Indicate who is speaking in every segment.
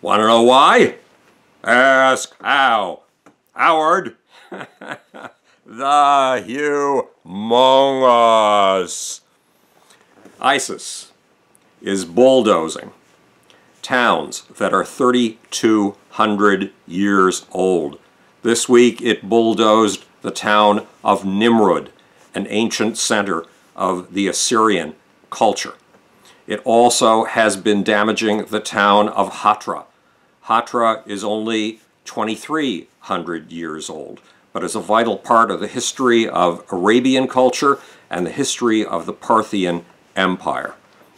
Speaker 1: Want to know why? Ask how. Howard, the humongous. ISIS is bulldozing towns that are 3,200 years old. This week it bulldozed the town of Nimrud, an ancient center of the Assyrian culture. It also has been damaging the town of Hatra. Hatra is only 2,300 years old, but is a vital part of the history of Arabian culture and the history of the Parthian Empire.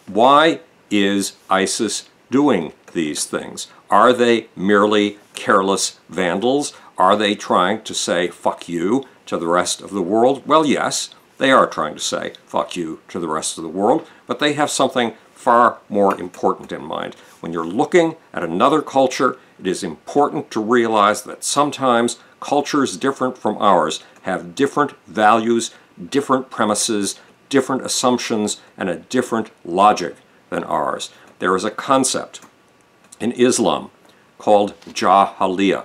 Speaker 1: Why is ISIS doing these things? Are they merely careless vandals? Are they trying to say fuck you to the rest of the world? Well, yes, they are trying to say fuck you to the rest of the world, but they have something far more important in mind. When you're looking at another culture, it is important to realize that sometimes cultures different from ours have different values, different premises, different assumptions, and a different logic than ours. There is a concept in Islam called Jahiliyyah.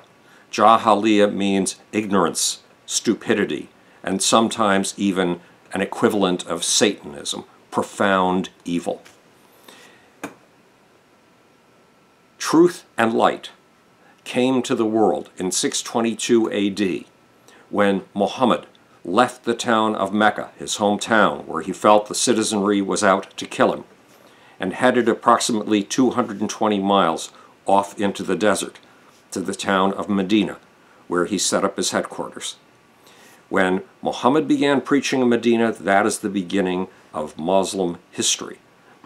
Speaker 1: Jahiliyyah means ignorance, stupidity, and sometimes even an equivalent of Satanism, profound evil. Truth and light came to the world in 622 AD when Muhammad left the town of Mecca, his hometown, where he felt the citizenry was out to kill him, and headed approximately 220 miles off into the desert to the town of Medina, where he set up his headquarters. When Muhammad began preaching in Medina, that is the beginning of Muslim history.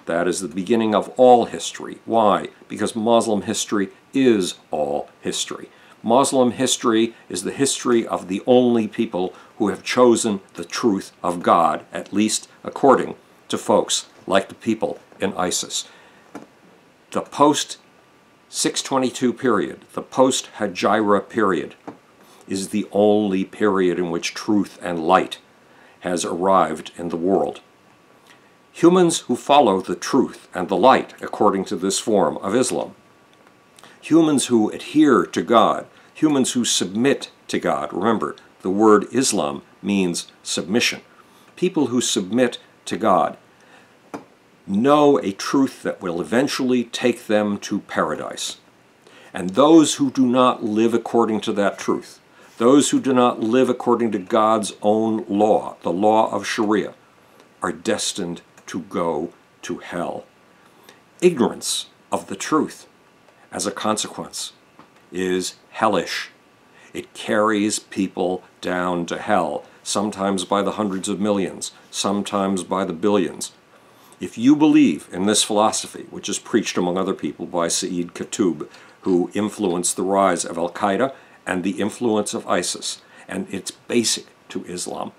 Speaker 1: That is the beginning of all history. Why? Because Muslim history is all history. Muslim history is the history of the only people who have chosen the truth of God, at least according to folks like the people in ISIS. The post-622 period, the post-Hijra period, is the only period in which truth and light has arrived in the world. Humans who follow the truth and the light, according to this form of Islam, humans who adhere to God, humans who submit to God. Remember, the word Islam means submission. People who submit to God know a truth that will eventually take them to paradise. And those who do not live according to that truth, those who do not live according to God's own law, the law of Sharia, are destined to go to hell. Ignorance of the truth, as a consequence, is hellish. It carries people down to hell, sometimes by the hundreds of millions, sometimes by the billions. If you believe in this philosophy, which is preached among other people by Sayyid Qutb, who influenced the rise of Al-Qaeda and the influence of ISIS, and it's basic to Islam,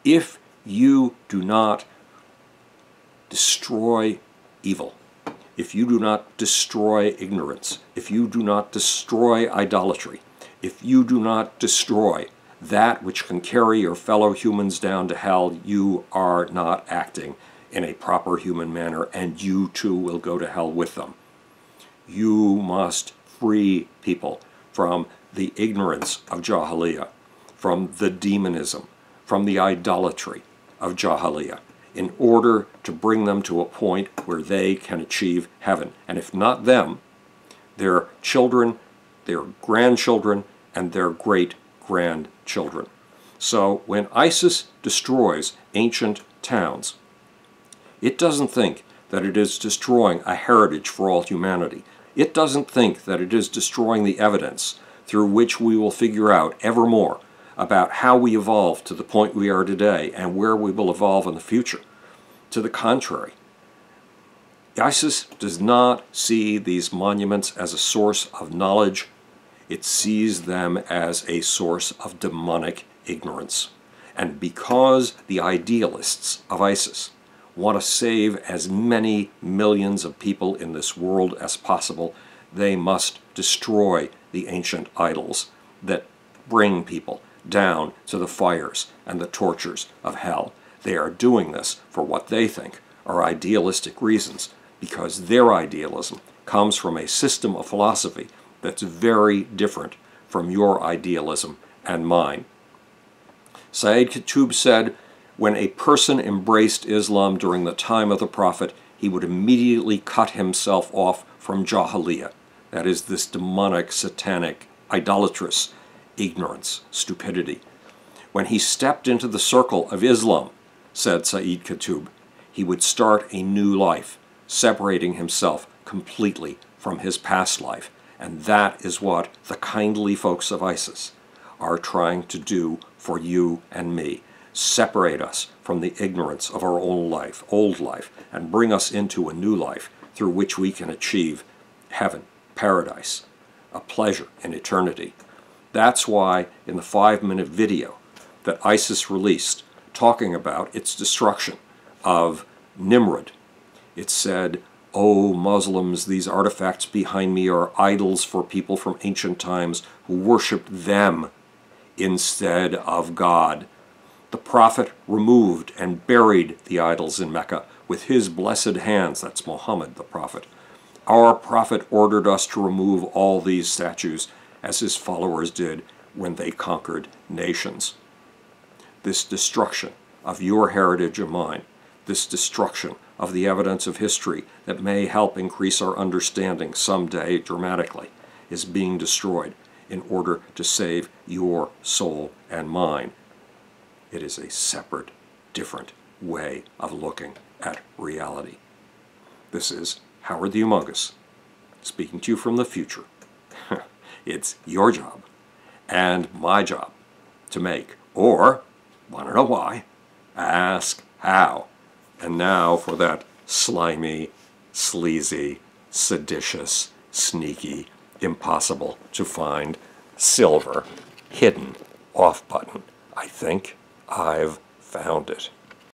Speaker 1: if you do not destroy evil, if you do not destroy ignorance, if you do not destroy idolatry, if you do not destroy that which can carry your fellow humans down to hell, you are not acting in a proper human manner, and you too will go to hell with them. You must free people from the ignorance of Jahiliyyah, from the demonism, from the idolatry of Jahiliyyah, in order to bring them to a point where they can achieve heaven. And if not them, their children, their grandchildren, and their great-grandchildren. So when ISIS destroys ancient towns, it doesn't think that it is destroying a heritage for all humanity. It doesn't think that it is destroying the evidence through which we will figure out ever more about how we evolved to the point we are today and where we will evolve in the future. To the contrary, ISIS does not see these monuments as a source of knowledge. It sees them as a source of demonic ignorance. And because the idealists of ISIS want to save as many millions of people in this world as possible, they must destroy the ancient idols that bring people down to the fires and the tortures of hell. They are doing this for what they think are idealistic reasons, because their idealism comes from a system of philosophy that's very different from your idealism and mine. Sayyid Qutb said, when a person embraced Islam during the time of the Prophet, he would immediately cut himself off from Jahiliyyah. That is, this demonic, satanic, idolatrous ignorance, stupidity. When he stepped into the circle of Islam, said Sayyid Qutb, he would start a new life, separating himself completely from his past life. And that is what the kindly folks of ISIS are trying to do for you and me. Separate us from the ignorance of our old life, and bring us into a new life through which we can achieve heaven, paradise, a pleasure in eternity. That's why in the 5-minute video that ISIS released talking about its destruction of Nimrud, it said, "Oh, Muslims, these artifacts behind me are idols for people from ancient times who worshipped them instead of God." The Prophet removed and buried the idols in Mecca with his blessed hands. That's Muhammad, the Prophet. Our Prophet ordered us to remove all these statues, as his followers did when they conquered nations. This destruction of your heritage and mine, this destruction of the evidence of history that may help increase our understanding someday dramatically, is being destroyed in order to save your soul and mine. It is a separate, different way of looking at reality. This is Howard the Humongous, speaking to you from the future. It's your job and my job to make, or, want to know why, ask how. And now for that slimy, sleazy, seditious, sneaky, impossible to find silver hidden off button. I think I've found it.